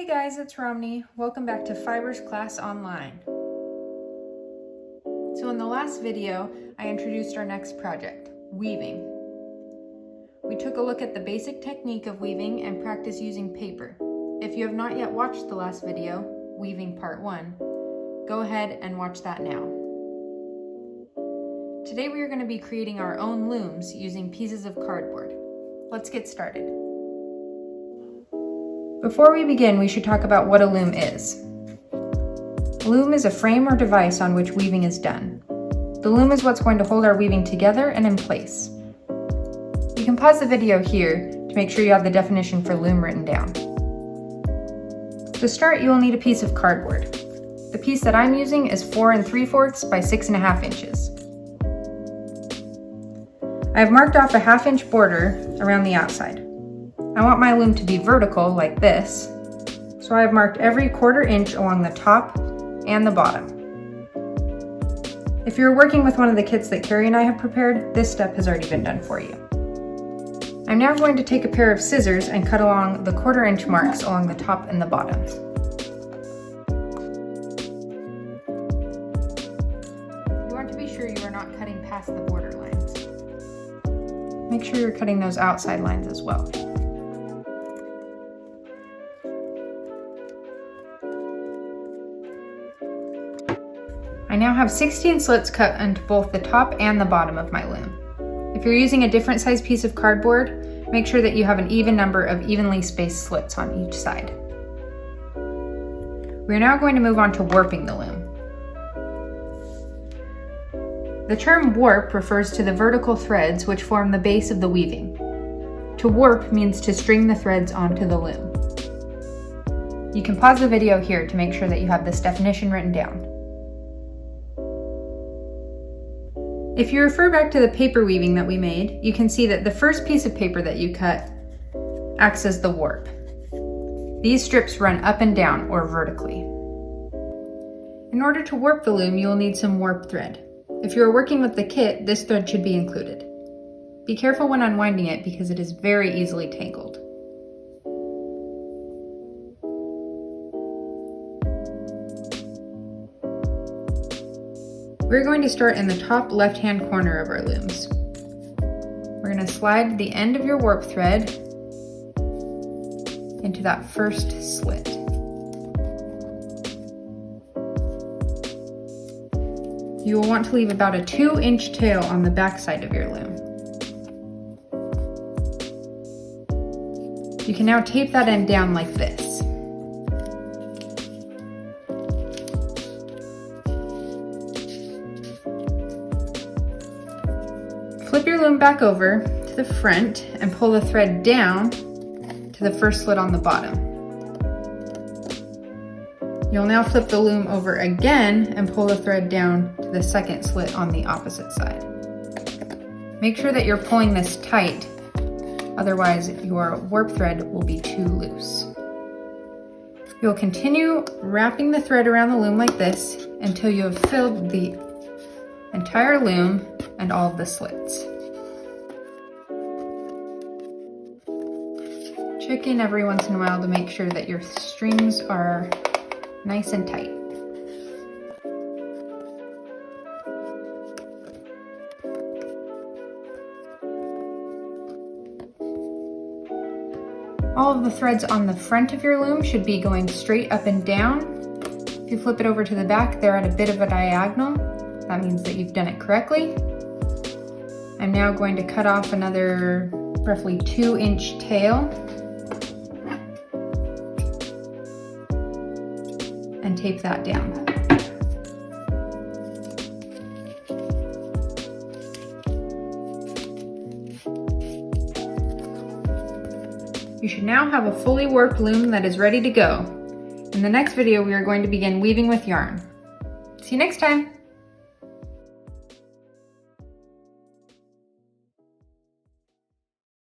guys, it's Romney. Welcome back to Fibers Class Online. So in the last video, I introduced our next project, weaving. We took a look at the basic technique of weaving and practice using paper. If you have not yet watched the last video, Weaving Part 1, go ahead and watch that now. Today we are going to be creating our own looms using pieces of cardboard. Let's get started. Before we begin, we should talk about what a loom is. A loom is a frame or device on which weaving is done. The loom is what's going to hold our weaving together and in place. You can pause the video here to make sure you have the definition for loom written down. To start, you will need a piece of cardboard. The piece that I'm using is 4 3/4 by 6.5 inches. I have marked off a 1/2 inch border around the outside. I want my loom to be vertical like this, so I have marked every 1/4 inch along the top and the bottom. If you're working with one of the kits that Carrie and I have prepared, this step has already been done for you. I'm now going to take a pair of scissors and cut along the 1/4 inch marks along the top and the bottom. You want to be sure you are not cutting past the border lines. Make sure you're cutting those outside lines as well. I now have 16 slits cut into both the top and the bottom of my loom. If you're using a different size piece of cardboard, make sure that you have an even number of evenly spaced slits on each side. We're now going to move on to warping the loom. The term warp refers to the vertical threads which form the base of the weaving. To warp means to string the threads onto the loom. You can pause the video here to make sure that you have this definition written down. If you refer back to the paper weaving that we made, you can see that the first piece of paper that you cut acts as the warp. These strips run up and down or vertically. In order to warp the loom, you will need some warp thread. If you are working with the kit, this thread should be included. Be careful when unwinding it because it is very easily tangled. We're going to start in the top left-hand corner of our looms. We're going to slide the end of your warp thread into that first slit. You will want to leave about a 2-inch tail on the back side of your loom. You can now tape that end down like this. Flip your loom back over to the front and pull the thread down to the first slit on the bottom. You'll now flip the loom over again and pull the thread down to the second slit on the opposite side. Make sure that you're pulling this tight, otherwise your warp thread will be too loose. You'll continue wrapping the thread around the loom like this until you have filled the entire loom and all of the slits. Check in every once in a while to make sure that your strings are nice and tight. All of the threads on the front of your loom should be going straight up and down. If you flip it over to the back, they're at a bit of a diagonal. That means that you've done it correctly. I'm now going to cut off another roughly 2-inch tail and tape that down. You should now have a fully warped loom that is ready to go. In the next video, we are going to begin weaving with yarn. See you next time.